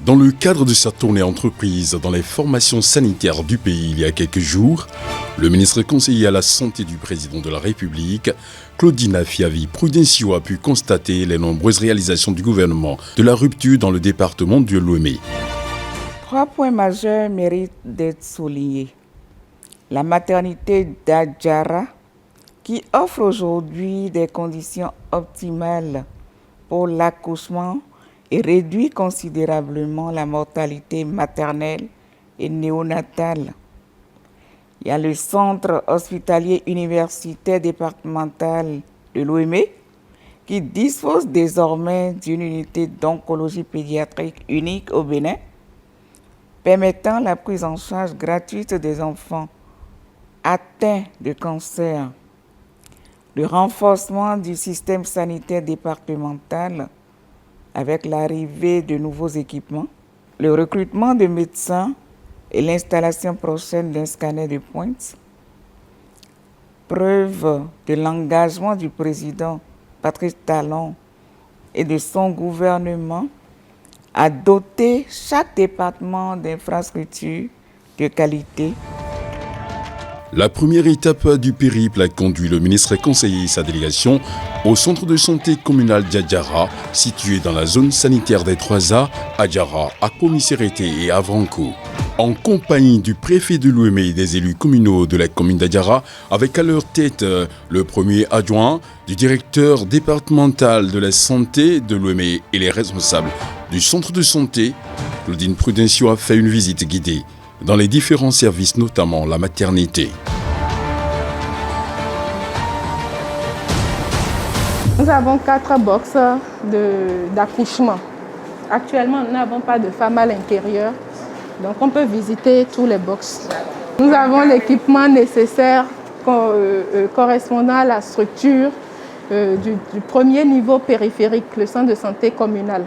Dans le cadre de sa tournée entreprise dans les formations sanitaires du pays il y a quelques jours, le ministre conseiller à la santé du président de la République, Claudine Afiavi-Prudencio, a pu constater les nombreuses réalisations du gouvernement de la rupture dans le département de Lomé. 3 points majeurs méritent d'être soulignés. La maternité d'Adjara, qui offre aujourd'hui des conditions optimales pour l'accouchement et réduit considérablement la mortalité maternelle et néonatale. Il y a le centre hospitalier universitaire départemental de Lomé qui dispose désormais d'une unité d'oncologie pédiatrique unique au Bénin, permettant la prise en charge gratuite des enfants atteints de cancer. Le renforcement du système sanitaire départemental avec l'arrivée de nouveaux équipements, le recrutement de médecins et l'installation prochaine d'un scanner de pointe, preuve de l'engagement du président Patrice Talon et de son gouvernement à doter chaque département d'infrastructures de qualité. La première étape du périple a conduit le ministre conseiller et sa délégation au centre de santé communal d'Adjara, situé dans la zone sanitaire des 3A, Adjara, à Commisérité et à Vranco. En compagnie du préfet de Lomé et des élus communaux de la commune d'Adjara, avec à leur tête le premier adjoint du directeur départemental de la santé de Lomé et les responsables du centre de santé, Claudine Prudencio a fait une visite guidée dans les différents services, notamment la maternité. Nous avons 4 boxes d'accouchement. Actuellement, nous n'avons pas de femme à l'intérieur, donc on peut visiter tous les boxes. Nous avons l'équipement nécessaire correspondant à la structure du premier niveau périphérique, le centre de santé communal.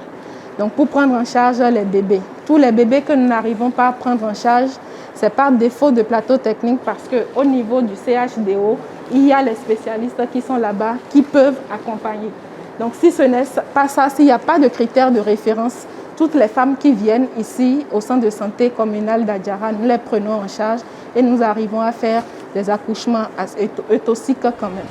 Donc pour prendre en charge les bébés. Tous les bébés que nous n'arrivons pas à prendre en charge, c'est par défaut de plateau technique parce qu'au niveau du CHDO, il y a les spécialistes qui sont là-bas qui peuvent accompagner. Donc si ce n'est pas ça, s'il n'y a pas de critères de référence, toutes les femmes qui viennent ici au centre de santé communal d'Adjara, nous les prenons en charge et nous arrivons à faire des accouchements euthosiques quand même.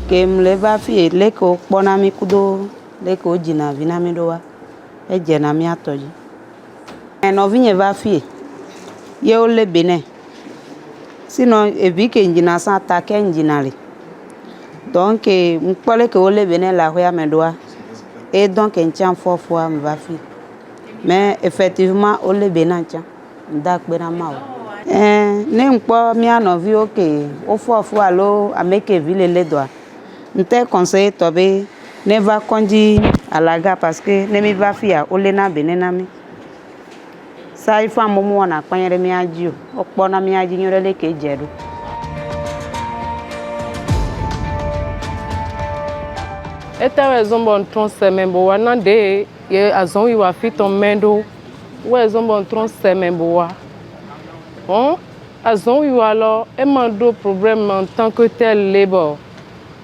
Kem leva fi leko kpona mi kudo leko jina vina mi doa e jena mi atoji no vinye va fi ye o le Benin sinon e vi ke njina sa ta ke njinale donc mpole ke o le Benin la hoya me doa et donc en tian fois me va fi mais effectivement o le Benin tian nda kpena ma o ne mpo mi anovi o ke o fo alo ameke ville le doa. Je te conseille de ne pas conduire à la gare parce que ne va pas faire au lena benenami. Ça il faut un moment on a quand il y a Dieu. Au point on a dit le que jeru. Eta wezombo tronsemembo wana de ye azon wi wa fiton mendo. Wezombo tronsemembo wa. Bon, azon wi wa lo e mando problème en tant que tel labor.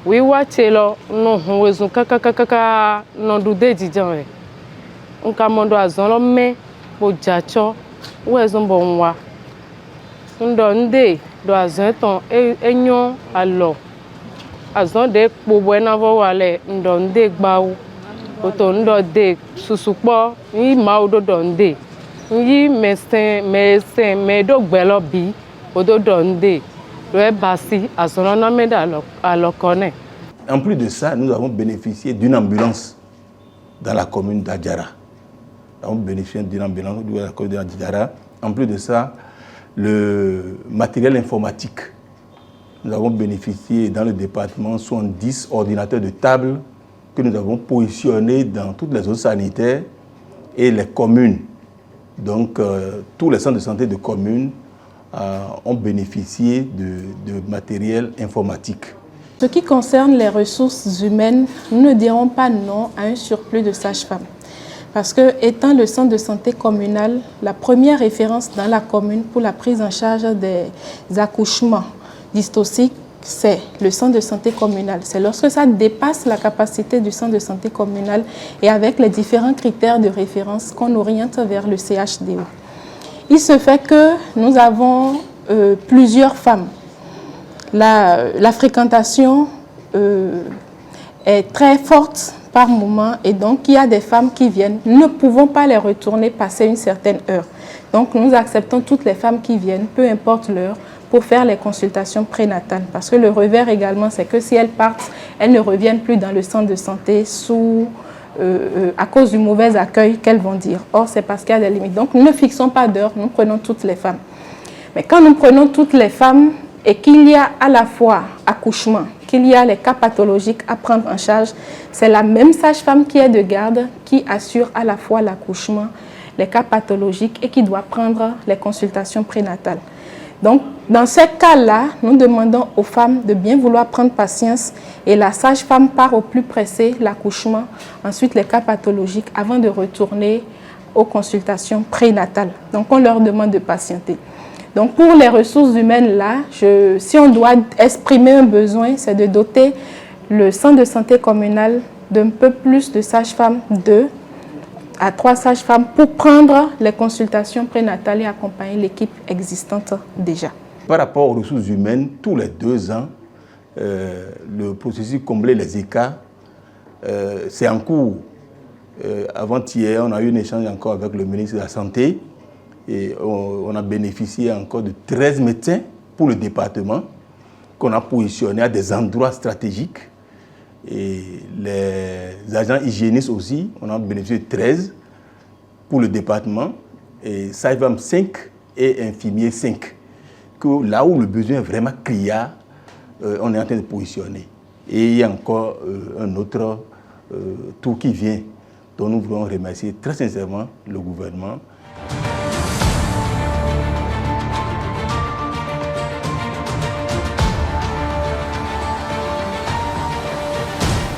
Oui, watchelo non wezu kaka non dude jijan e. Nka mondo azon lo me bo jacho wezu bo nwa. Ndo nde do azon ton enyon alo. Azon de pobo na vo wale ndo nde gbawo. Oto ndo de susupo yi ma odo do nde. Yi me do gbelo bi odo do nde. En plus de ça, nous avons bénéficié d'une ambulance dans la commune d'Adjara. Nous avons bénéficié d'une ambulance dans la commune d'Adjara. En plus de ça, le matériel informatique. Nous avons bénéficié dans le département 70 ordinateurs de table que nous avons positionnés dans toutes les zones sanitaires et les communes. Donc, tous les centres de santé de communes ont bénéficié de matériel informatique. Ce qui concerne les ressources humaines, nous ne dirons pas non à un surplus de sages-femmes. Parce que, étant le centre de santé communal, la première référence dans la commune pour la prise en charge des accouchements dystociques, c'est le centre de santé communal. C'est lorsque ça dépasse la capacité du centre de santé communal et avec les différents critères de référence qu'on oriente vers le CHDO. Il se fait que nous avons plusieurs femmes. La fréquentation est très forte par moment et donc il y a des femmes qui viennent. Nous ne pouvons pas les retourner passer une certaine heure. Donc nous acceptons toutes les femmes qui viennent, peu importe l'heure, pour faire les consultations prénatales. Parce que le revers également, c'est que si elles partent, elles ne reviennent plus dans le centre de santé à cause du mauvais accueil qu'elles vont dire. Or, c'est parce qu'il y a des limites. Donc, nous ne fixons pas d'heure, nous prenons toutes les femmes. Mais quand nous prenons toutes les femmes et qu'il y a à la fois accouchement, qu'il y a les cas pathologiques à prendre en charge, c'est la même sage-femme qui est de garde qui assure à la fois l'accouchement, les cas pathologiques et qui doit prendre les consultations prénatales. Donc, dans ces cas-là, nous demandons aux femmes de bien vouloir prendre patience et la sage-femme part au plus pressé, l'accouchement, ensuite les cas pathologiques avant de retourner aux consultations prénatales. Donc, on leur demande de patienter. Donc, pour les ressources humaines, là, si on doit exprimer un besoin, c'est de doter le centre de santé communal d'un peu plus de sages-femmes, 2 à 3 sages-femmes pour prendre les consultations prénatales et accompagner l'équipe existante déjà. Par rapport aux ressources humaines, tous les 2 ans, le processus combler les écarts, c'est en cours. Avant-hier, on a eu un échange encore avec le ministre de la Santé et on a bénéficié encore de 13 médecins pour le département qu'on a positionnés à des endroits stratégiques. Et les agents hygiénistes aussi, on a bénéficié de 13 pour le département, et sage-femme 5 et infirmier 5. Que là où le besoin est vraiment criard, on est en train de positionner. Et il y a encore un autre tour qui vient, dont nous voulons remercier très sincèrement le gouvernement.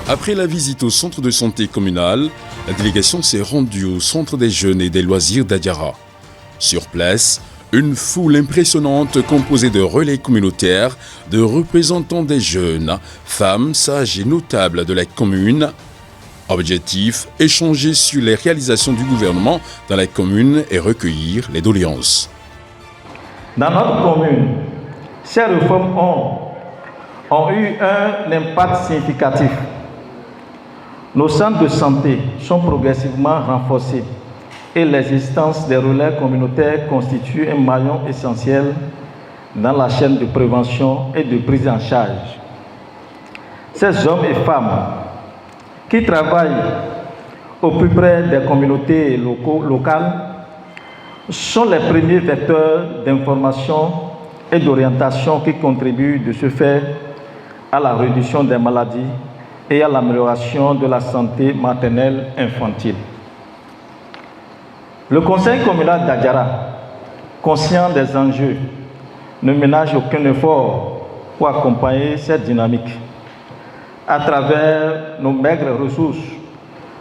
Après la visite au centre de santé communal, la délégation s'est rendue au centre des jeunes et des loisirs d'Adiara. Sur place, une foule impressionnante composée de relais communautaires, de représentants des jeunes, femmes, sages et notables de la commune. Objectif, échanger sur les réalisations du gouvernement dans la commune et recueillir les doléances. Dans notre commune, ces réformes ont eu un impact significatif. Nos centres de santé sont progressivement renforcés et l'existence des relais communautaires constitue un maillon essentiel dans la chaîne de prévention et de prise en charge. Ces hommes et femmes qui travaillent au plus près des communautés locales sont les premiers vecteurs d'information et d'orientation qui contribuent de ce fait à la réduction des maladies et à l'amélioration de la santé maternelle infantile. Le conseil communal d'Adiara, conscient des enjeux, ne ménage aucun effort pour accompagner cette dynamique. À travers nos maigres ressources,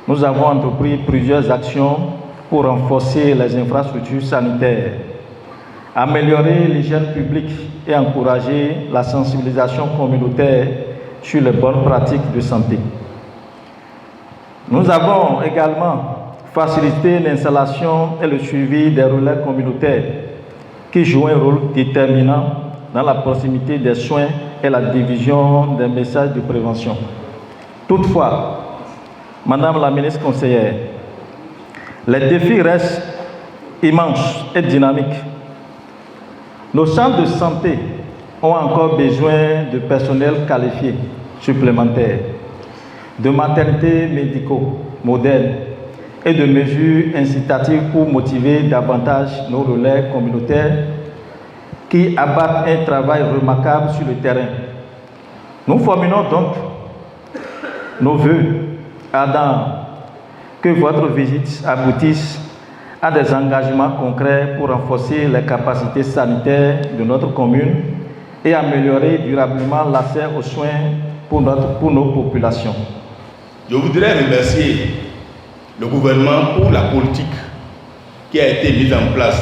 nous avons entrepris plusieurs actions pour renforcer les infrastructures sanitaires, améliorer l'hygiène publique et encourager la sensibilisation communautaire sur les bonnes pratiques de santé. Nous avons également facilité l'installation et le suivi des relais communautaires qui jouent un rôle déterminant dans la proximité des soins et la division des messages de prévention. Toutefois, Madame la ministre conseillère, les défis restent immenses et dynamiques. Nos centres de santé ont encore besoin de personnel qualifié supplémentaire, de maternités médicaux modernes et de mesures incitatives pour motiver davantage nos relais communautaires qui abattent un travail remarquable sur le terrain. Nous formulons donc nos vœux ardents que votre visite aboutisse à des engagements concrets pour renforcer les capacités sanitaires de notre commune et améliorer durablement l'accès aux soins pour nos populations. Je voudrais remercier le gouvernement pour la politique qui a été mise en place,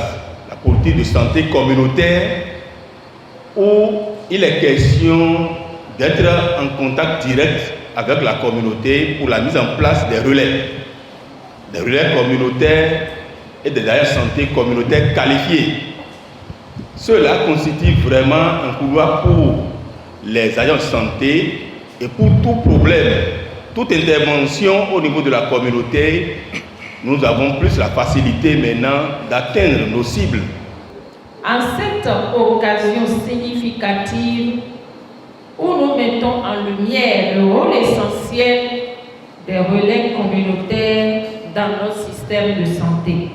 la politique de santé communautaire, où il est question d'être en contact direct avec la communauté pour la mise en place des relais communautaires et des agents de santé communautaires qualifiés. Cela constitue vraiment un couloir pour les agents de santé et pour tout problème, toute intervention au niveau de la communauté. Nous avons plus la facilité maintenant d'atteindre nos cibles. En cette occasion significative où nous mettons en lumière le rôle essentiel des relais communautaires dans notre système de santé,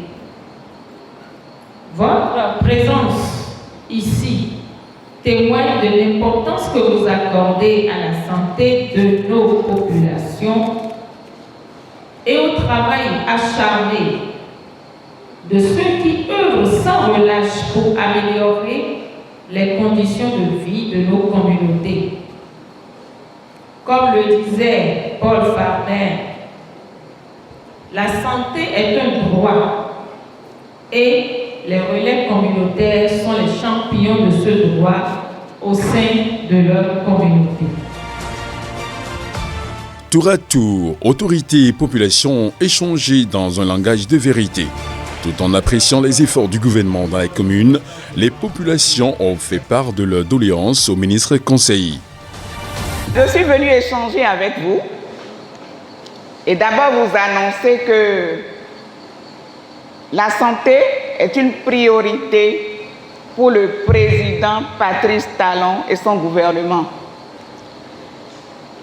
votre présence ici témoigne de l'importance que vous accordez à la santé de nos populations et au travail acharné de ceux qui œuvrent sans relâche pour améliorer les conditions de vie de nos communautés. Comme le disait Paul Farmer, la santé est un droit et les relais communautaires sont les champions de ce droit au sein de leur communauté. Tour à tour, autorités et population ont échangé dans un langage de vérité. Tout en appréciant les efforts du gouvernement dans la commune, les populations ont fait part de leurs doléances au ministre conseiller. Je suis venu échanger avec vous et d'abord vous annoncer que la santé est une priorité pour le président Patrice Talon et son gouvernement.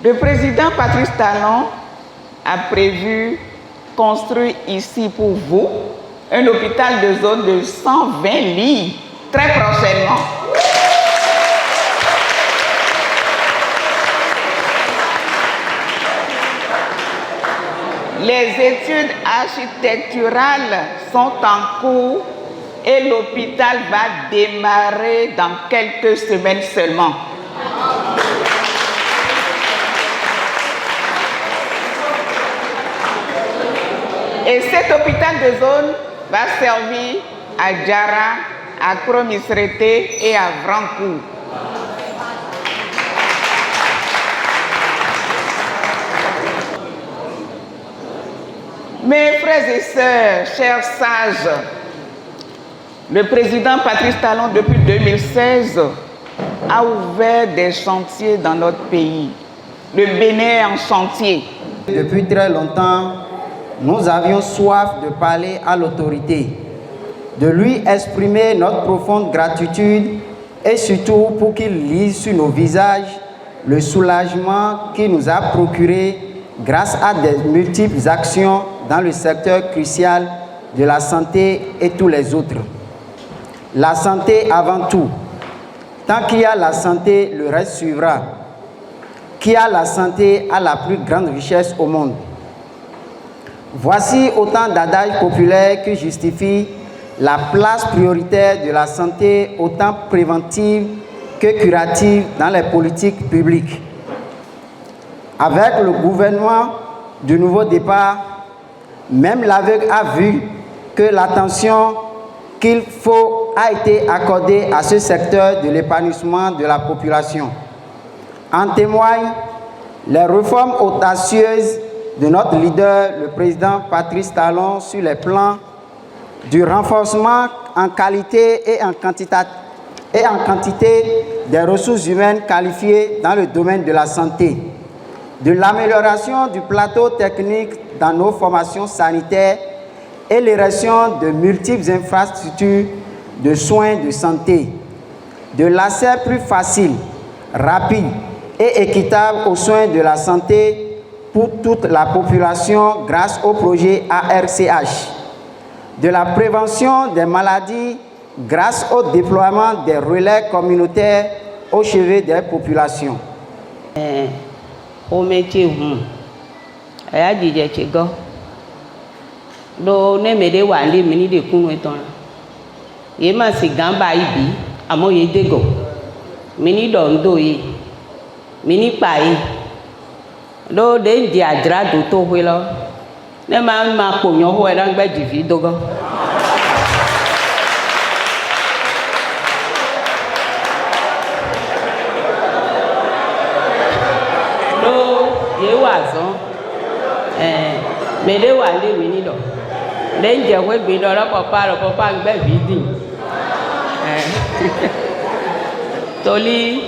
Le président Patrice Talon a prévu construire ici pour vous un hôpital de zone de 120 lits très prochainement. Les études architecturales sont en cours et l'hôpital va démarrer dans quelques semaines seulement. Et cet hôpital de zone va servir à Djara, à Kromisrete et à Vrankou. Mes frères et sœurs, chers sages, le président Patrice Talon, depuis 2016, a ouvert des chantiers dans notre pays. Le Bénin est en chantier. Depuis très longtemps, nous avions soif de parler à l'autorité, de lui exprimer notre profonde gratitude et surtout pour qu'il lise sur nos visages le soulagement qu'il nous a procuré grâce à des multiples actions dans le secteur crucial de la santé et tous les autres. La santé avant tout. Tant qu'il y a la santé, le reste suivra. Qui a la santé a la plus grande richesse au monde. Voici autant d'adages populaires qui justifient la place prioritaire de la santé, autant préventive que curative dans les politiques publiques. Avec le gouvernement du nouveau départ, même l'aveugle a vu que l'attention qu'il faut a été accordée à ce secteur de l'épanouissement de la population. En témoignent les réformes audacieuses de notre leader, le président Patrice Talon, sur les plans du renforcement en qualité et en quantité des ressources humaines qualifiées dans le domaine de la santé, de l'amélioration du plateau technique dans nos formations sanitaires et l'érection de multiples infrastructures de soins de santé, de l'accès plus facile, rapide et équitable aux soins de la santé pour toute la population grâce au projet ARCH, de la prévention des maladies grâce au déploiement des relais communautaires au chevet des populations. Au métier, a dit que go. Do ne me de wali mini de kunu eton. Yema si gamba ibi amo ye dego. Mini dondo yi. Mini pai. Do de di adra do to hwelo. ne ma kponyo ho e dan gbe divi dogo do ye wazon me de wa le mi ni do le nje we gbe do ro papa gbe vidi toli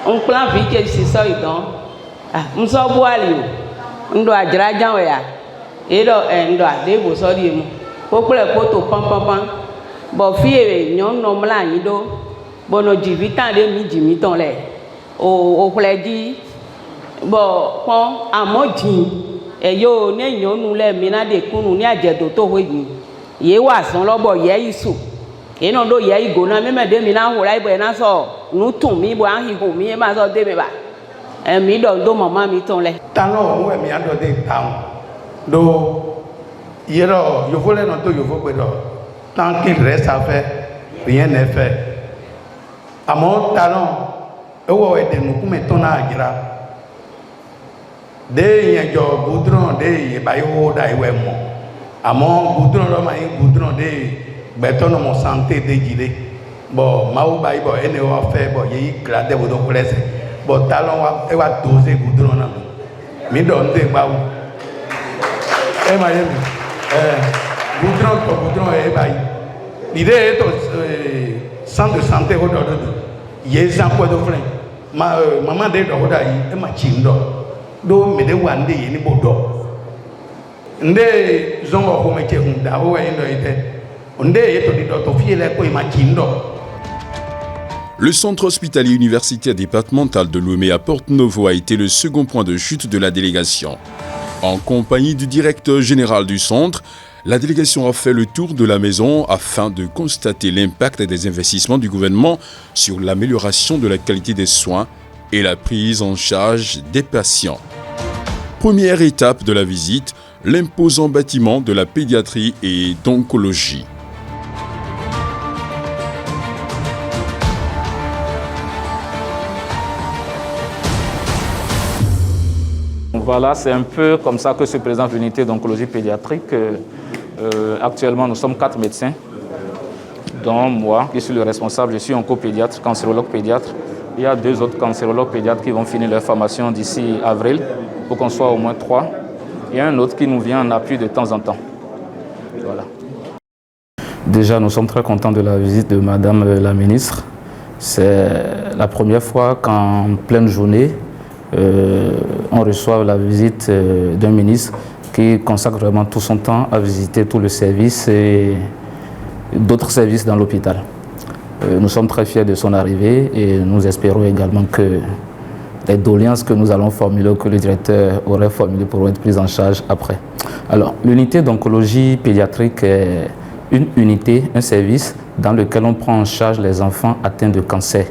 on plan vi ke si so idon nso bu ali ndo ajrajan we ya ero ndo ade bo so ri mu ko pere ko to pam bo fi e nyon no mla yin do bono jivitan de mi jimi ton le o ple di bo pon amojin e yo ne nyonu le mi na de kunu ni ajedo to ho yin ye wa san lobo ye isu eno do ye igo na me de mi na ho lai bo na so nu tun mi bo an hi ho mi e ma so de mi ba mi do mama mi ton le tano we mi ando de town do yero yo vole no to yo vo pe do tant qu'il reste à faire rien n'est fait amo talon e wo e de nu ku me ton na agira de yen jo goudron de ye ba yo da iwe mo amo goudron ro ma yin goudron de beton mo santé de jide bo ma wo ba ibo ene wa fe bo ye grade bo do presse bo talon wa e wa doser goudron na mi do nde gba wo e ma ye goudron e ba yi l'idée est centre de santé ho do ye zan ko do fren mama de do da yi e ma chindo do me de wa nde ye ni bo do nde zongo ko me che hunda ho e ndo ite nde ye to di do to fi le ko e ma chindo. Le centre hospitalier universitaire départemental de Lomé à Porte-Novo a été le second point de chute de la délégation. En compagnie du directeur général du centre, la délégation a fait le tour de la maison afin de constater l'impact des investissements du gouvernement sur l'amélioration de la qualité des soins et la prise en charge des patients. Première étape de la visite, l'imposant bâtiment de la pédiatrie et d'oncologie. Voilà, c'est un peu comme ça que se présente l'unité d'oncologie pédiatrique. Actuellement, nous sommes 4 médecins, dont moi, qui suis le responsable. Je suis oncopédiatre, cancérologue pédiatre. Il y a 2 autres cancérologues pédiatres qui vont finir leur formation d'ici avril, pour qu'on soit au moins 3. Il y a un autre qui nous vient en appui de temps en temps. Voilà. Déjà, nous sommes très contents de la visite de Madame la ministre. C'est la première fois qu'en pleine journée, on reçoit la visite d'un ministre qui consacre vraiment tout son temps à visiter tout le service et d'autres services dans l'hôpital. Nous sommes très fiers de son arrivée et nous espérons également que les doléances que nous allons formuler, que le directeur aurait formulées, pourront être prises en charge après. Alors, l'unité d'oncologie pédiatrique est une unité, un service dans lequel on prend en charge les enfants atteints de cancer.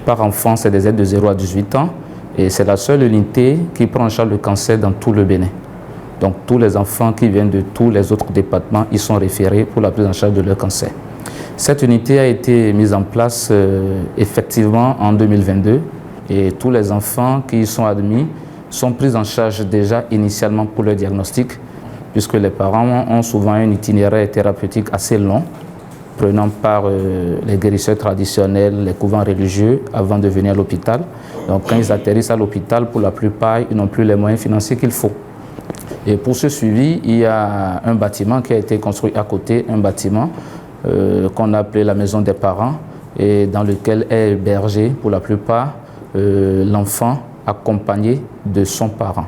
Par enfant, c'est des aides de 0 à 18 ans. Et c'est la seule unité qui prend en charge le cancer dans tout le Bénin. Donc tous les enfants qui viennent de tous les autres départements, ils sont référés pour la prise en charge de leur cancer. Cette unité a été mise en place effectivement en 2022 et tous les enfants qui y sont admis sont pris en charge déjà initialement pour leur diagnostic, puisque les parents ont souvent un itinéraire thérapeutique assez long, prenant par les guérisseurs traditionnels, les couvents religieux avant de venir à l'hôpital. Donc quand ils atterrissent à l'hôpital, pour la plupart, ils n'ont plus les moyens financiers qu'il faut. Et pour ce suivi, il y a un bâtiment qui a été construit à côté, un bâtiment qu'on a appelé la maison des parents, et dans lequel est hébergé pour la plupart l'enfant accompagné de son parent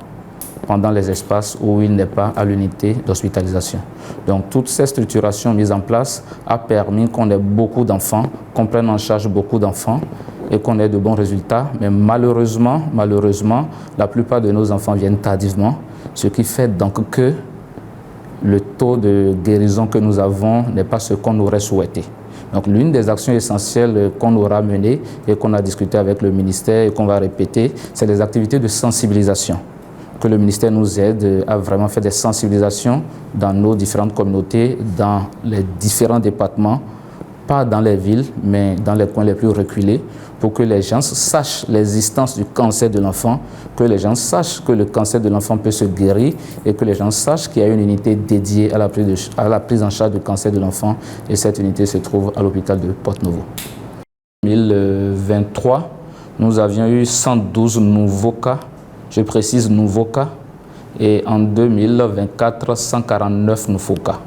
pendant les espaces où il n'est pas à l'unité d'hospitalisation. Donc toutes ces structurations mises en place a permis qu'on ait beaucoup d'enfants, qu'on prenne en charge beaucoup d'enfants et qu'on ait de bons résultats. Mais malheureusement, la plupart de nos enfants viennent tardivement, ce qui fait donc que le taux de guérison que nous avons n'est pas ce qu'on aurait souhaité. Donc l'une des actions essentielles qu'on aura menées et qu'on a discuté avec le ministère et qu'on va répéter, c'est les activités de sensibilisation. Que le ministère nous aide à vraiment faire des sensibilisations dans nos différentes communautés, dans les différents départements, pas dans les villes, mais dans les coins les plus reculés, pour que les gens sachent l'existence du cancer de l'enfant, que les gens sachent que le cancer de l'enfant peut se guérir et que les gens sachent qu'il y a une unité dédiée à la prise en charge du cancer de l'enfant, et cette unité se trouve à l'hôpital de Porto-Novo. En 2023, nous avions eu 112 nouveaux cas, je précise nouveaux cas, et en 2024, 149 nouveaux cas.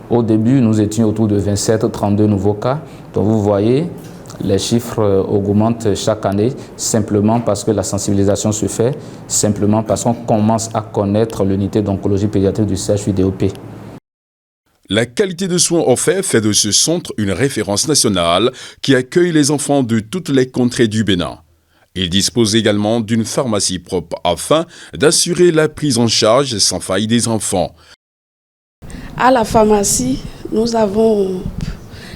Au début, nous étions autour de 27-32 nouveaux cas. Donc vous voyez, les chiffres augmentent chaque année simplement parce que la sensibilisation se fait, simplement parce qu'on commence à connaître l'unité d'oncologie pédiatrique du CHU-DOP. La qualité de soins offerts fait de ce centre une référence nationale qui accueille les enfants de toutes les contrées du Bénin. Il dispose également d'une pharmacie propre afin d'assurer la prise en charge sans faille des enfants. À la pharmacie, nous avons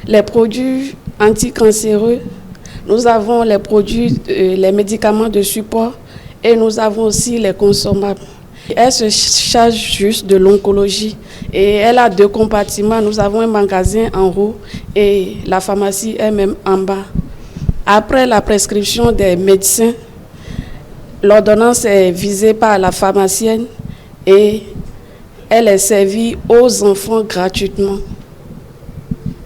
les produits anticancéreux, nous avons les produits, les médicaments de support et nous avons aussi les consommables. Elle se charge juste de l'oncologie et elle a 2 compartiments. Nous avons un magasin en haut et la pharmacie elle-même en bas. Après la prescription des médecins, l'ordonnance est visée par la pharmacienne et elle est servie aux enfants gratuitement.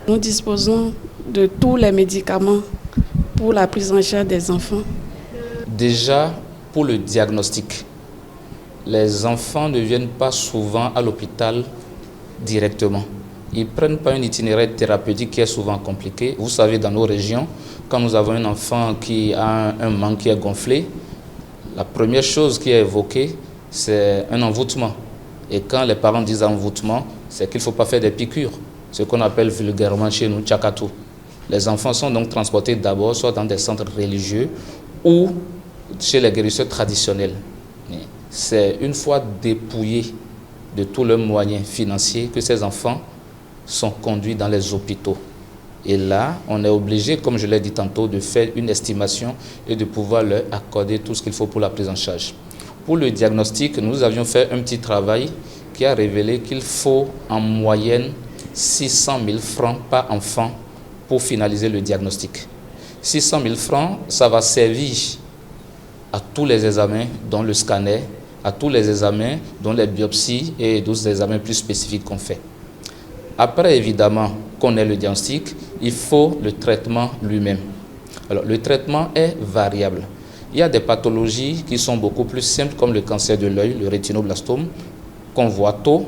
Nous disposons de tous les médicaments pour la prise en charge des enfants. Déjà, pour le diagnostic, les enfants ne viennent pas souvent à l'hôpital directement. Ils ne prennent pas un itinéraire thérapeutique qui est souvent compliqué. Vous savez, dans nos régions, quand nous avons un enfant qui a un manque qui est gonflé, la première chose qui est évoquée, c'est un envoûtement. Et quand les parents disent envoûtement, c'est qu'il ne faut pas faire des piqûres, ce qu'on appelle vulgairement chez nous tchakatou. Les enfants sont donc transportés d'abord soit dans des centres religieux ou chez les guérisseurs traditionnels. C'est une fois dépouillés de tous leurs moyens financiers que ces enfants sont conduits dans les hôpitaux. Et là, on est obligé, comme je l'ai dit tantôt, de faire une estimation et de pouvoir leur accorder tout ce qu'il faut pour la prise en charge. Pour le diagnostic, nous avions fait un petit travail qui a révélé qu'il faut en moyenne 600 000 francs par enfant pour finaliser le diagnostic. 600 000 francs, ça va servir à tous les examens, dont le scanner, à tous les examens, dont les biopsies et d'autres examens plus spécifiques qu'on fait. Après, évidemment, qu'on ait le diagnostic, il faut le traitement lui-même. Alors, le traitement est variable. Il y a des pathologies qui sont beaucoup plus simples, comme le cancer de l'œil, le rétinoblastome, qu'on voit tôt,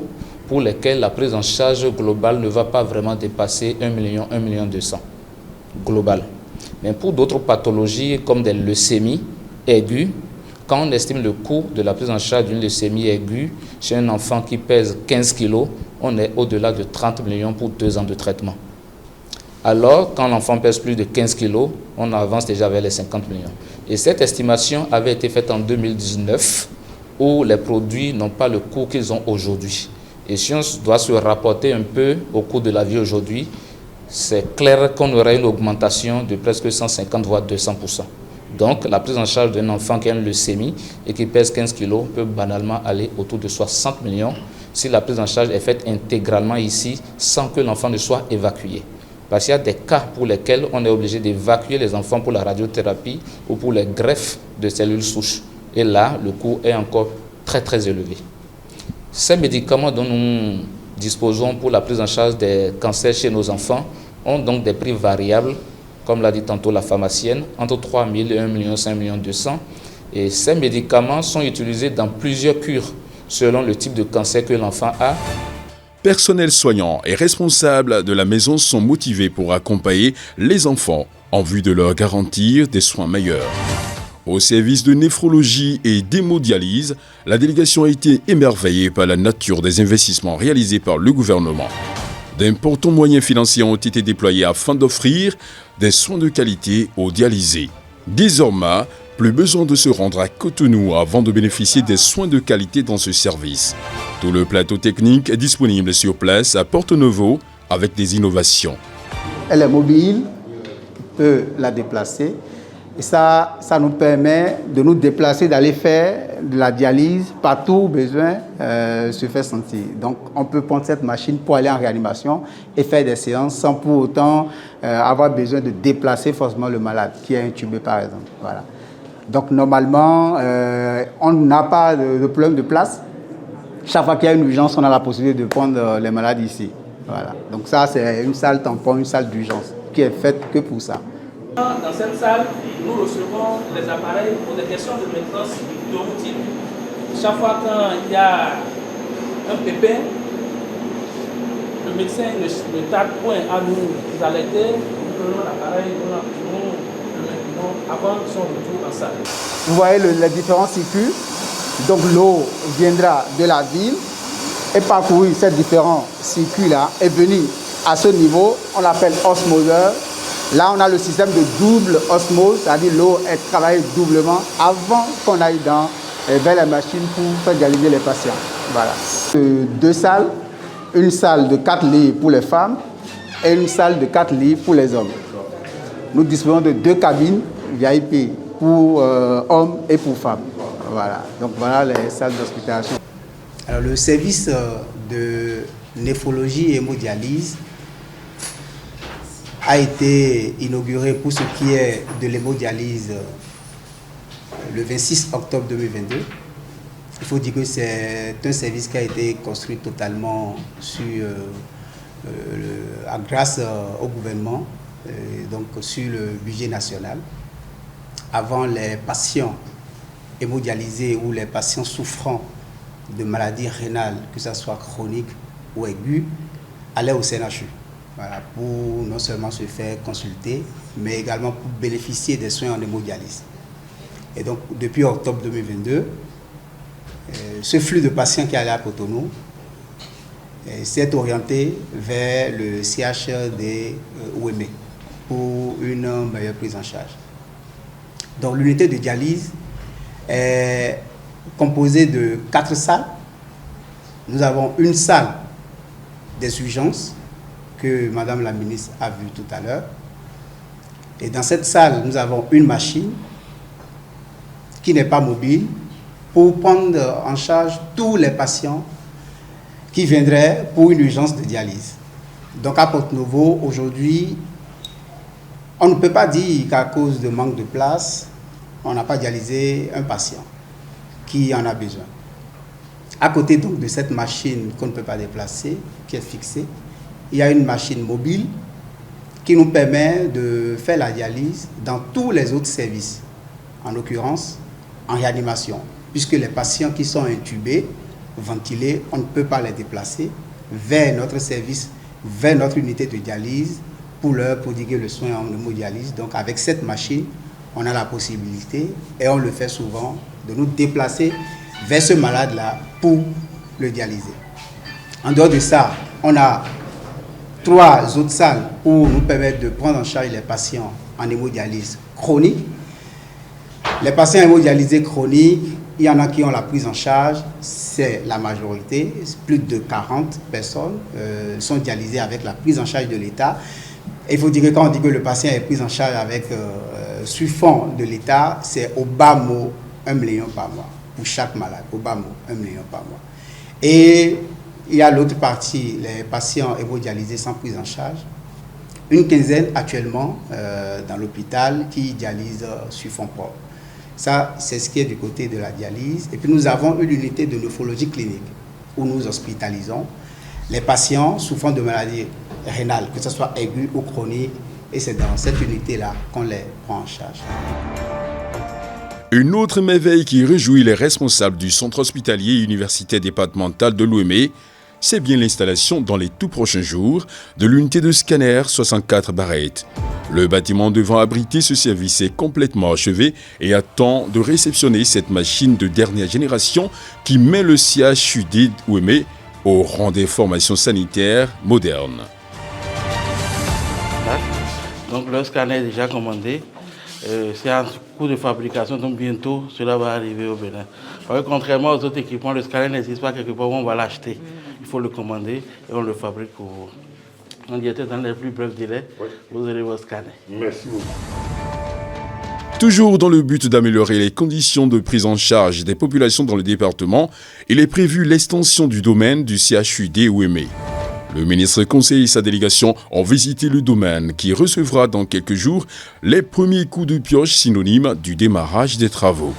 pour lesquelles la prise en charge globale ne va pas vraiment dépasser 1 million, 1,2 million global. Mais pour d'autres pathologies, comme des leucémies aiguës, quand on estime le coût de la prise en charge d'une leucémie aiguë chez un enfant qui pèse 15 kg, on est au-delà de 30 millions pour 2 ans de traitement. Alors, quand l'enfant pèse plus de 15 kg, on avance déjà vers les 50 millions. Et cette estimation avait été faite en 2019, où les produits n'ont pas le coût qu'ils ont aujourd'hui. Et si on doit se rapporter un peu au coût de la vie aujourd'hui, c'est clair qu'on aurait une augmentation de presque 150 voire 200%. Donc, la prise en charge d'un enfant qui a une leucémie et qui pèse 15 kg peut banalement aller autour de 60 millions si la prise en charge est faite intégralement ici sans que l'enfant ne soit évacué. Parce qu'il y a des cas pour lesquels on est obligé d'évacuer les enfants pour la radiothérapie ou pour les greffes de cellules souches. Et là, le coût est encore très très élevé. Ces médicaments dont nous disposons pour la prise en charge des cancers chez nos enfants ont donc des prix variables, comme l'a dit tantôt la pharmacienne, entre 3 000 et 1 million, 5 millions 200. Et ces médicaments sont utilisés dans plusieurs cures selon le type de cancer que l'enfant a. Personnel soignant et responsable de la maison sont motivés pour accompagner les enfants en vue de leur garantir des soins meilleurs. Au service de néphrologie et d'hémodialyse, la délégation a été émerveillée par la nature des investissements réalisés par le gouvernement. D'importants moyens financiers ont été déployés afin d'offrir des soins de qualité aux dialysés. Désormais, plus besoin de se rendre à Cotonou avant de bénéficier des soins de qualité dans ce service. Tout le plateau technique est disponible sur place à Porto-Novo avec des innovations. Elle est mobile, on peut la déplacer. Et ça nous permet de nous déplacer, d'aller faire de la dialyse, partout où besoin se fait sentir. Donc on peut prendre cette machine pour aller en réanimation et faire des séances sans pour autant avoir besoin de déplacer forcément le malade qui est intubé par exemple. Voilà. Donc normalement, on n'a pas de problème de place. Chaque fois qu'il y a une urgence, on a la possibilité de prendre les malades ici. Voilà. Donc ça, c'est une salle tampon, une salle d'urgence qui est faite que pour ça. Dans cette salle, nous recevons des appareils pour des questions de maintenance de routine. Chaque fois qu'il y a un pépin, le médecin ne tarde point à nous alerter. Nous prenons l'appareil, nous le maintenons avant son retour en salle. Vous voyez les différents circuits. Donc l'eau viendra de la ville et parcourir ces différents circuits-là et venir à ce niveau, on l'appelle osmoseur. Là, on a le système de double osmose, c'est-à-dire l'eau est travaillée doublement avant qu'on aille vers la machine pour faire dialyser les patients. Voilà. Deux salles, une salle de 4 lits pour les femmes et une salle de 4 lits pour les hommes. Nous disposons de 2 cabines VIP pour hommes et pour femmes. Voilà. Donc voilà les salles d'hospitalisation. Alors, le service de néphrologie et hémodialyse a été inauguré pour ce qui est de l'hémodialyse le 26 octobre 2022. Il faut dire que c'est un service qui a été construit totalement grâce au gouvernement, donc sur le budget national. Avant, les patients hémodialysés ou les patients souffrant de maladies rénales, que ce soit chroniques ou aiguës, allaient au CNHU. Voilà, pour non seulement se faire consulter, mais également pour bénéficier des soins en hémodialyse. Et donc, depuis octobre 2022, ce flux de patients qui allait à Cotonou s'est orienté vers le CHD Ouémé pour une meilleure prise en charge. Donc, l'unité de dialyse est composée de 4 salles. Nous avons une salle des urgences que Madame la ministre a vue tout à l'heure. Et dans cette salle, nous avons une machine qui n'est pas mobile pour prendre en charge tous les patients qui viendraient pour une urgence de dialyse. Donc à Porto-Novo, aujourd'hui, on ne peut pas dire qu'à cause de manque de place, on n'a pas dialysé un patient qui en a besoin. À côté donc de cette machine qu'on ne peut pas déplacer, qui est fixée, il y a une machine mobile qui nous permet de faire la dialyse dans tous les autres services, en l'occurrence en réanimation, puisque les patients qui sont intubés, ventilés, on ne peut pas les déplacer vers notre service, vers notre unité de dialyse pour leur prodiguer le soin en hémodialyse. Donc avec cette machine, on a la possibilité, et on le fait souvent, de nous déplacer vers ce malade-là pour le dialyser. En dehors de ça, on a 3 autres salles pour nous permettre de prendre en charge les patients en hémodialyse chronique. Les patients hémodialysés chroniques, il y en a qui ont la prise en charge, c'est la majorité, plus de 40 personnes sont dialysées avec la prise en charge de l'État. Et il faut dire que quand on dit que le patient est pris en charge avec sur fond de l'État, c'est au bas mot 1 million par mois pour chaque malade, au bas mot 1 million par mois. Et il y a l'autre partie, les patients hémodialysés sans prise en charge, une quinzaine actuellement dans l'hôpital qui dialysent sur fonds propres. Ça, c'est ce qui est du côté de la dialyse. Et puis nous avons une unité de néphrologie clinique où nous hospitalisons les patients souffrant de maladies rénales, que ce soit aiguë ou chronique, et c'est dans cette unité-là qu'on les prend en charge. Une autre merveille qui réjouit les responsables du centre hospitalier universitaire départemental de l'Ouémé, c'est bien l'installation dans les tout prochains jours de l'unité de scanner 64 Barrette. Le bâtiment devant abriter ce service est complètement achevé et attend de réceptionner cette machine de dernière génération qui met le CHUD Ouémé au rang des formations sanitaires modernes. Donc le scanner est déjà commandé. C'est en cours de fabrication, donc bientôt cela va arriver au Bénin. Contrairement aux autres équipements, le scanner n'existe pas quelque part où on va l'acheter. Il faut le commander et on le fabrique pour vous. On dit que dans les plus brefs délais, vous aurez votre scanner. Merci beaucoup. Toujours dans le but d'améliorer les conditions de prise en charge des populations dans le département, il est prévu l'extension du domaine du CHU d'Ouémé. Le ministre conseiller et sa délégation ont visité le domaine qui recevra dans quelques jours les premiers coups de pioche synonymes du démarrage des travaux.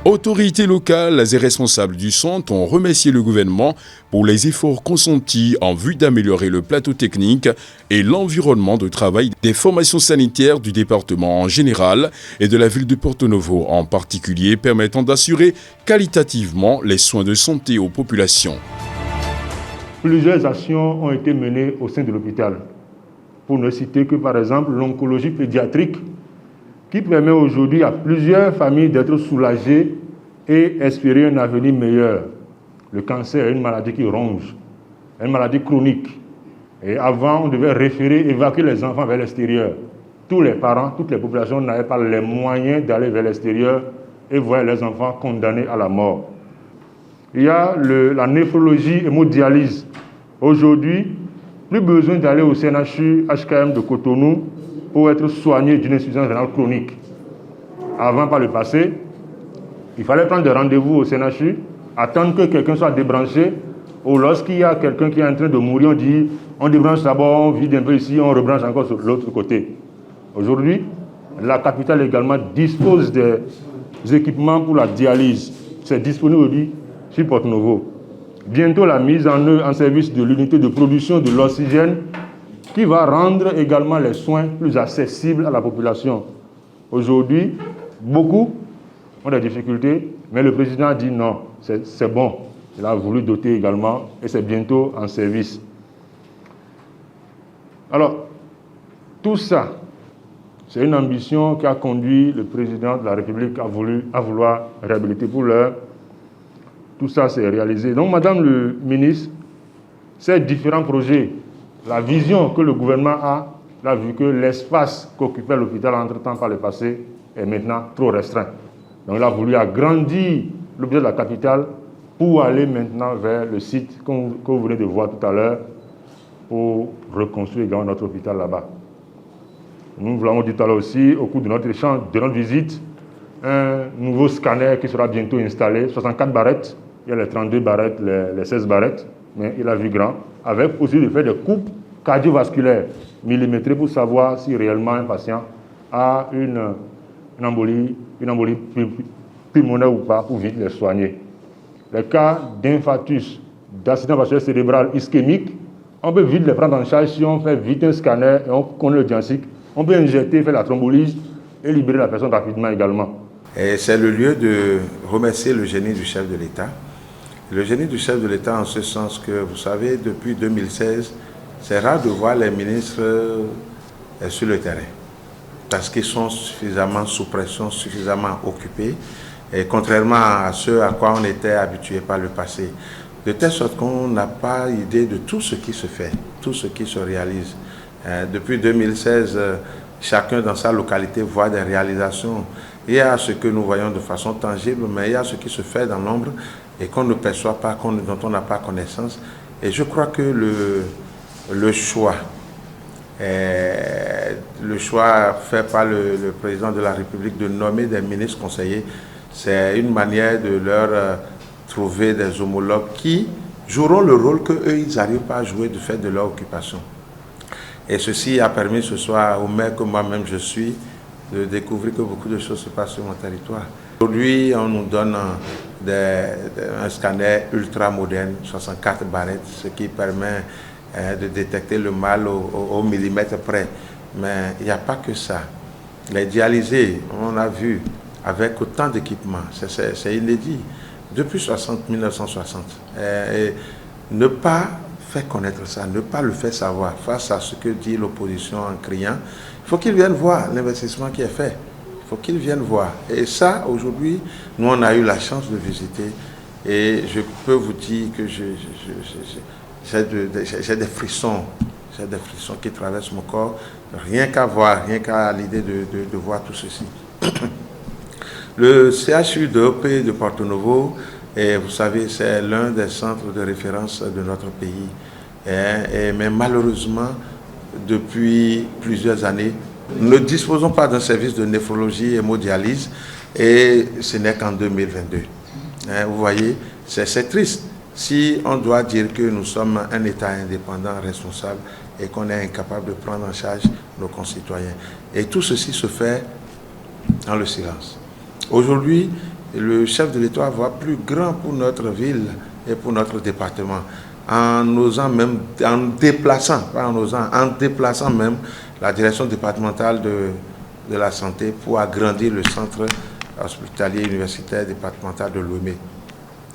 Autorités locales et responsables du centre ont remercié le gouvernement pour les efforts consentis en vue d'améliorer le plateau technique et l'environnement de travail des formations sanitaires du département en général et de la ville de Porto Novo en particulier, permettant d'assurer qualitativement les soins de santé aux populations. Plusieurs actions ont été menées au sein de l'hôpital. Pour ne citer que par exemple l'oncologie pédiatrique, qui permet aujourd'hui à plusieurs familles d'être soulagées et espérer un avenir meilleur. Le cancer est une maladie qui ronge, une maladie chronique. Et avant, on devait référer, évacuer les enfants vers l'extérieur. Tous les parents, toutes les populations n'avaient pas les moyens d'aller vers l'extérieur et voir les enfants condamnés à la mort. Il y a la néphrologie hémodialyse. Aujourd'hui, plus besoin d'aller au CNHU HKM de Cotonou pour être soigné d'une insuffisance rénale chronique. Avant, par le passé, il fallait prendre des rendez-vous au CNHU, attendre que quelqu'un soit débranché, ou lorsqu'il y a quelqu'un qui est en train de mourir, on dit on débranche d'abord, on vide un peu ici, on rebranche encore sur l'autre côté. Aujourd'hui, la capitale également dispose des équipements pour la dialyse. C'est disponible aujourd'hui sur Porto Novo. Bientôt la mise en service de l'unité de production de l'oxygène qui va rendre également les soins plus accessibles à la population. Aujourd'hui, beaucoup ont des difficultés, mais le président a dit non, c'est bon. Il a voulu doter également et c'est bientôt en service. Alors, tout ça, c'est une ambition qui a conduit le président de la République à vouloir réhabiliter. Pour l'heure, tout ça s'est réalisé. Donc, Madame le ministre, ces différents projets, la vision que le gouvernement a vu que l'espace qu'occupait l'hôpital entre-temps par le passé est maintenant trop restreint. Donc il a voulu agrandir l'hôpital de la capitale pour aller maintenant vers le site que vous venez de voir tout à l'heure pour reconstruire également notre hôpital là-bas. Nous vous l'avons dit tout à l'heure aussi, au cours de notre échange, de notre visite, un nouveau scanner qui sera bientôt installé, 64 barrettes, il y a les 32 barrettes, les 16 barrettes, mais il a vu grand, avec aussi de faire des coupes cardiovasculaires millimétrées pour savoir si réellement un patient a une embolie pulmonaire ou pas, pour vite les soigner. Les cas d'infarctus, d'accident vasculaire cérébral ischémique, on peut vite les prendre en charge si on fait vite un scanner et on connaît le diagnostic. On peut injecter, faire la thrombolyse et libérer la personne rapidement également. Et c'est le lieu de remercier le génie du chef de l'État. Le génie du chef de l'État en ce sens que, vous savez, depuis 2016, c'est rare de voir les ministres sur le terrain parce qu'ils sont suffisamment sous pression, suffisamment occupés, et contrairement à ce à quoi on était habitué par le passé. De telle sorte qu'on n'a pas idée de tout ce qui se fait, tout ce qui se réalise. Depuis 2016, chacun dans sa localité voit des réalisations. Il y a ce que nous voyons de façon tangible, mais il y a ce qui se fait dans l'ombre et qu'on ne perçoit pas, dont on n'a pas connaissance. Et je crois que le choix fait par le président de la République de nommer des ministres conseillers, c'est une manière de leur trouver des homologues qui joueront le rôle qu'eux, ils n'arrivent pas à jouer du fait de leur occupation. Et ceci a permis ce soir au maire que moi-même je suis de découvrir que beaucoup de choses se passent sur mon territoire. Aujourd'hui, on nous donne un scanner ultra moderne, 64 barrettes, ce qui permet de détecter le mal au millimètre près. Mais il n'y a pas que ça. Les dialysés, on a vu, avec autant d'équipements, c'est inédit. Depuis 1960. Et ne pas faire connaître ça, ne pas le faire savoir face à ce que dit l'opposition en criant. Il faut qu'ils viennent voir l'investissement qui est fait. Il faut qu'ils viennent voir. Et ça, aujourd'hui, nous, on a eu la chance de visiter. Et je peux vous dire que j'ai des frissons. J'ai des frissons qui traversent mon corps. Rien qu'à voir, rien qu'à l'idée de voir tout ceci. Le CHU d'EOP de Porto Novo, et vous savez, c'est l'un des centres de référence de notre pays. Mais malheureusement, depuis plusieurs années, Nous ne disposons pas d'un service de néphrologie et hémodialyse et ce n'est qu'en 2022. Vous voyez, c'est triste si on doit dire que nous sommes un État indépendant, responsable et qu'on est incapable de prendre en charge nos concitoyens. Et tout ceci se fait dans le silence. Aujourd'hui, le chef de l'État voit plus grand pour notre ville et pour notre département, en déplaçant même la direction départementale de la santé pour agrandir le centre hospitalier universitaire départemental de Lomé,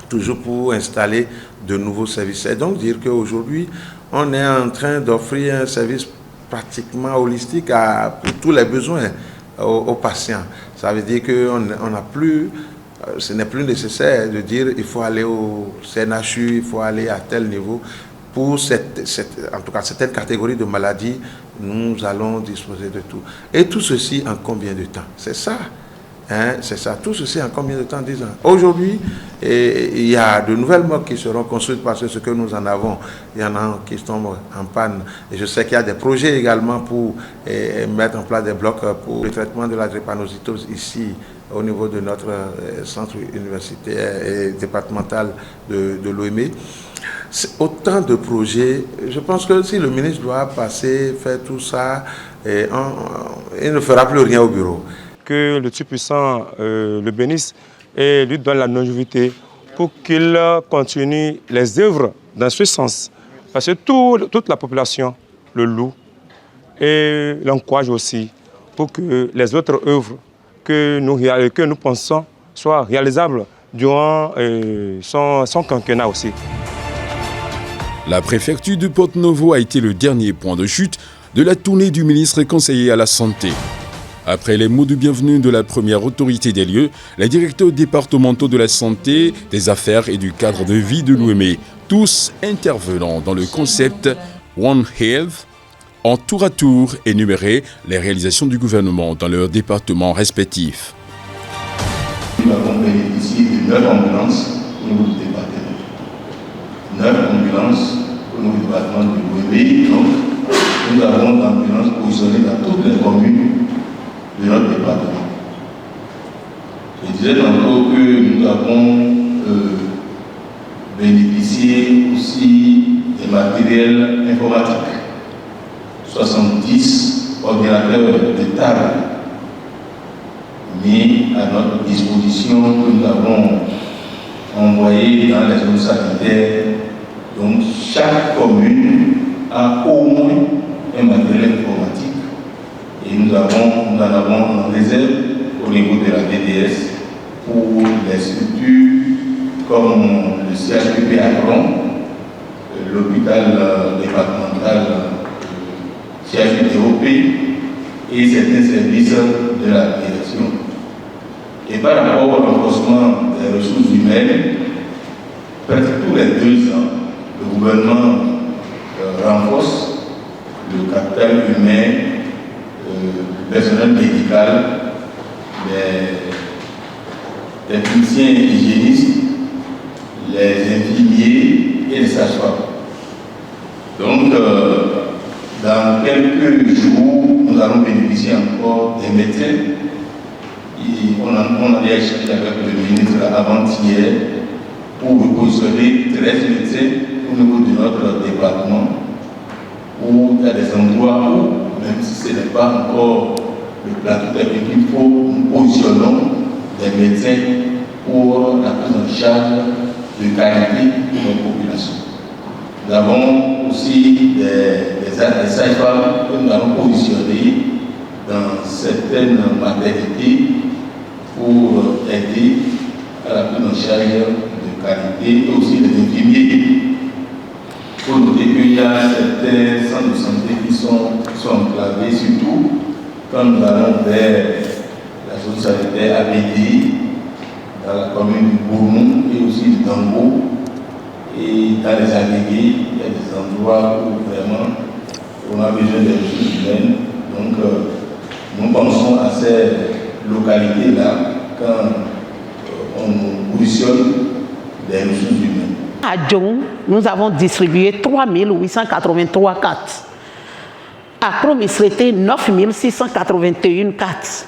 toujours pour installer de nouveaux services. Et donc dire qu'aujourd'hui, on est en train d'offrir un service pratiquement holistique pour tous les besoins aux patients. Ça veut dire que ce n'est plus nécessaire de dire il faut aller au CNHU, il faut aller à tel niveau. Pour en tout cas certaines catégories de maladies, nous allons disposer de tout. Et tout ceci en combien de temps? C'est ça. C'est ça. Tout ceci en combien de temps? 10 ans. Aujourd'hui, il y a de nouvelles moques qui seront construites parce que ce que nous en avons, il y en a qui tombent en panne. Et je sais qu'il y a des projets également pour mettre en place des blocs pour le traitement de la drépanocytose ici, au niveau de notre centre universitaire et départemental de l'OME. Autant de projets. Je pense que si le ministre doit passer, faire tout ça, il ne fera plus rien au bureau. Que le Tout-Puissant le bénisse et lui donne la longévité pour qu'il continue les œuvres dans ce sens. Parce que toute la population le loue et l'encourage aussi pour que les autres œuvres que nous pensons soient réalisables durant son quinquennat aussi. La préfecture de Porto-Novo a été le dernier point de chute de la tournée du ministre conseiller à la Santé. Après les mots de bienvenue de la première autorité des lieux, les directeurs départementaux de la santé, des affaires et du cadre de vie de l'OME, tous intervenant dans le concept One Health, ont tour à tour énuméré les réalisations du gouvernement dans leurs départements respectifs. Nous avons bénéficié de 9 ambulances au niveau du département. 9 ambulances au niveau du département de l'OME. Donc, nous avons d'ambulances positionnées dans toutes les communes de notre département. Je disais tantôt que nous avons bénéficié aussi des matériels informatiques. 70 ordinateurs de table mis à notre disposition que nous avons envoyés dans les zones sanitaires. Donc chaque commune a au moins un matériel informatique. Et nous en avons en réserve au niveau de la DDS pour les structures comme le CHPP à Cron, l'hôpital départemental CHPTOP et certains services de la direction. Et par rapport au renforcement des ressources humaines, presque tous les 2 ans, le gouvernement renforce le capital humain, le personnel médical, les techniciens hygiénistes, les infirmiers et les sages-femmes. Donc, dans quelques jours, nous allons bénéficier encore des médecins. On a déjà échangé avec le ministre avant-hier pour repositionner 13 médecins au niveau de notre département, où il y a des endroits où, même si ce n'est pas encore le plateau technique, il faut nous positionnons des médecins pour la prise en charge de qualité pour notre population. Nous avons aussi des sages-femmes que nous allons positionner dans certaines maternités pour aider à la prise en charge de qualité et aussi des infirmiers. Il faut noter qu'il y a certains centres de santé qui sont enclavés, surtout quand nous allons vers la zone sanitaire à Bédi, dans la commune du Bourmont et aussi du Dambo. Et dans les agrégés, il y a des endroits où vraiment on a besoin des ressources humaines. Donc nous pensons à ces localités-là quand on positionne des ressources humaines. À Djong, nous avons distribué 3883 cartes À Cromisreté, 9 681 cartes.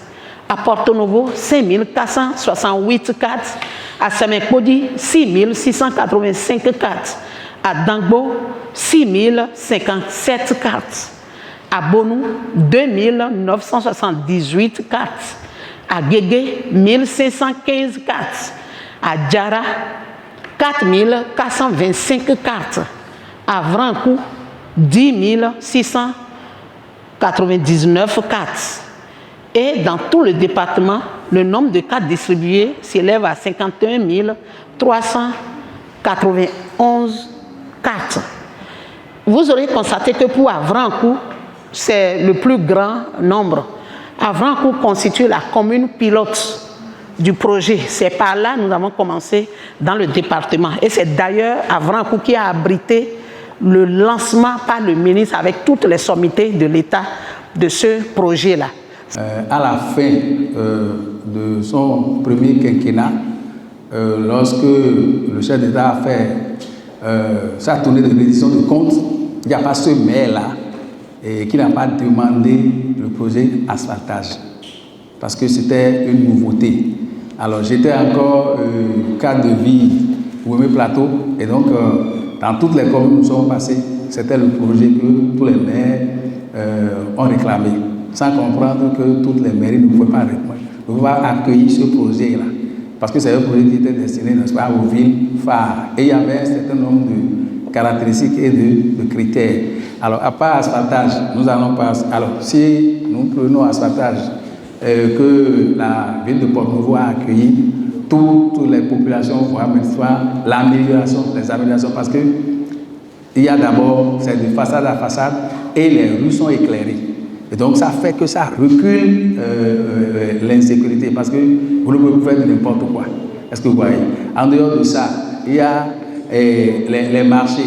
À Porto Novo, 5 468 cartes. À Semenkodi, 6 685 cartes. À Dangbo, 6 057 cartes. À Bonou, 2 978 cartes. À Guégué, 1515 cartes. À Djara, 4 425 cartes. À Vrancou, 10 699 cartes. Et dans tout le département, le nombre de cartes distribuées s'élève à 51 391 cartes. Vous aurez constaté que pour Avrancou, c'est le plus grand nombre. Avrancou constitue la commune pilote du projet. C'est par là que nous avons commencé dans le département. Et c'est d'ailleurs Avrancou qui a abrité le lancement par le ministre avec toutes les sommités de l'État de ce projet-là. À la fin de son premier quinquennat, lorsque le chef d'État a fait sa tournée de reddition de comptes, il n'y a pas ce maire-là qui n'a pas demandé le projet asphaltage, parce que c'était une nouveauté. Alors j'étais encore cadre de vie pour mes plateaux, et donc dans toutes les communes où nous sommes passés, c'était le projet que tous les maires ont réclamé, sans comprendre que toutes les mairies ne pouvaient pas accueillir ce projet-là, parce que c'est un projet qui était destiné, n'est-ce pas, aux villes phares. Et il y avait un certain nombre de caractéristiques et de critères. Alors, à part asphaltage, nous allons passer. Alors, si nous prenons asphaltage que la ville de Porto-Novo a accueilli, toutes les populations vont avoir l'amélioration, les améliorations, parce que il y a d'abord, c'est de façade à façade et les rues sont éclairées. Et donc ça fait que ça recule l'insécurité, parce que vous ne pouvez faire n'importe quoi. Est-ce que vous voyez? En dehors de ça, il y a les marchés.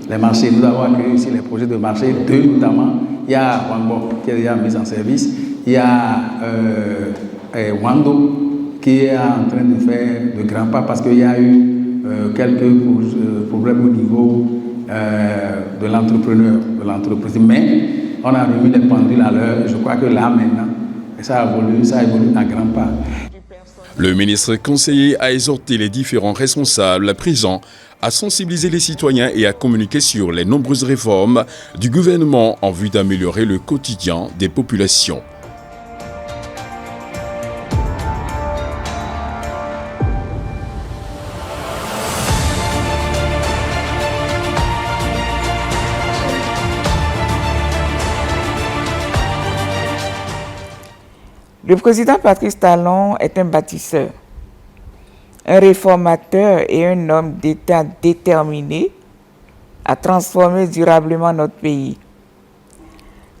Les marchés, nous avons accueilli aussi les projets de marché, deux notamment. Il y a Wangbo qui est déjà mis en service. Il y a Wando qui est en train de faire de grands pas, parce qu'il y a eu quelques problèmes au niveau de l'entrepreneur, de l'entreprise. Mais on a remis les pendules à l'heure. Je crois que là maintenant, ça évolue à grands pas. Le ministre conseiller a exhorté les différents responsables présents à sensibiliser les citoyens et à communiquer sur les nombreuses réformes du gouvernement en vue d'améliorer le quotidien des populations. Le président Patrice Talon est un bâtisseur, un réformateur et un homme d'État déterminé à transformer durablement notre pays.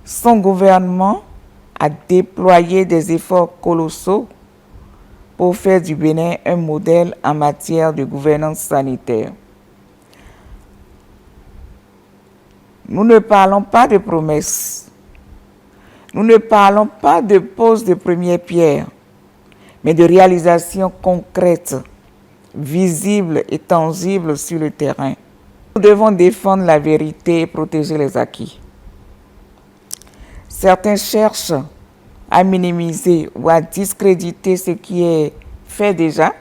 Son gouvernement a déployé des efforts colossaux pour faire du Bénin un modèle en matière de gouvernance sanitaire. Nous ne parlons pas de promesses. Nous ne parlons pas de pose de première pierre, mais de réalisation concrète, visible et tangible sur le terrain. Nous devons défendre la vérité et protéger les acquis. Certains cherchent à minimiser ou à discréditer ce qui est fait déjà,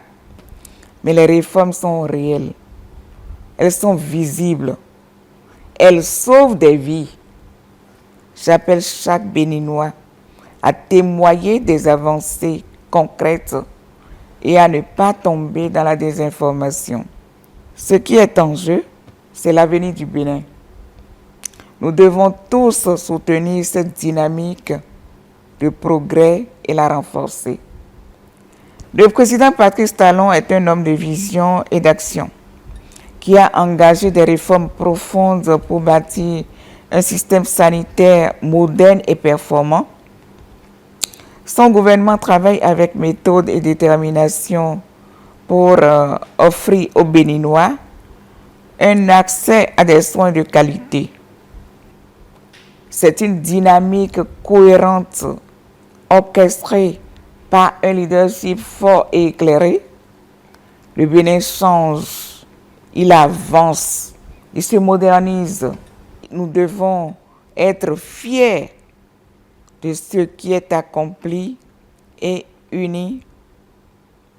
mais les réformes sont réelles. Elles sont visibles. Elles sauvent des vies. J'appelle chaque Béninois à témoigner des avancées concrètes et à ne pas tomber dans la désinformation. Ce qui est en jeu, c'est l'avenir du Bénin. Nous devons tous soutenir cette dynamique de progrès et la renforcer. Le président Patrice Talon est un homme de vision et d'action qui a engagé des réformes profondes pour bâtir un système sanitaire moderne et performant. Son gouvernement travaille avec méthode et détermination pour offrir aux Béninois un accès à des soins de qualité. C'est une dynamique cohérente, orchestrée par un leadership fort et éclairé. Le Bénin change, il avance, il se modernise. Nous devons être fiers de ce qui est accompli et unis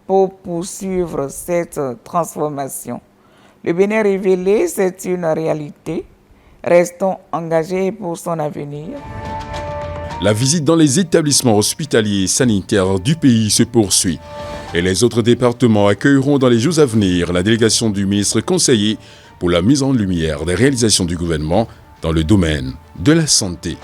pour poursuivre cette transformation. Le Bénin révélé, c'est une réalité. Restons engagés pour son avenir. La visite dans les établissements hospitaliers et sanitaires du pays se poursuit. Et les autres départements accueilleront dans les jours à venir la délégation du ministre conseiller pour la mise en lumière des réalisations du gouvernement dans le domaine de la santé.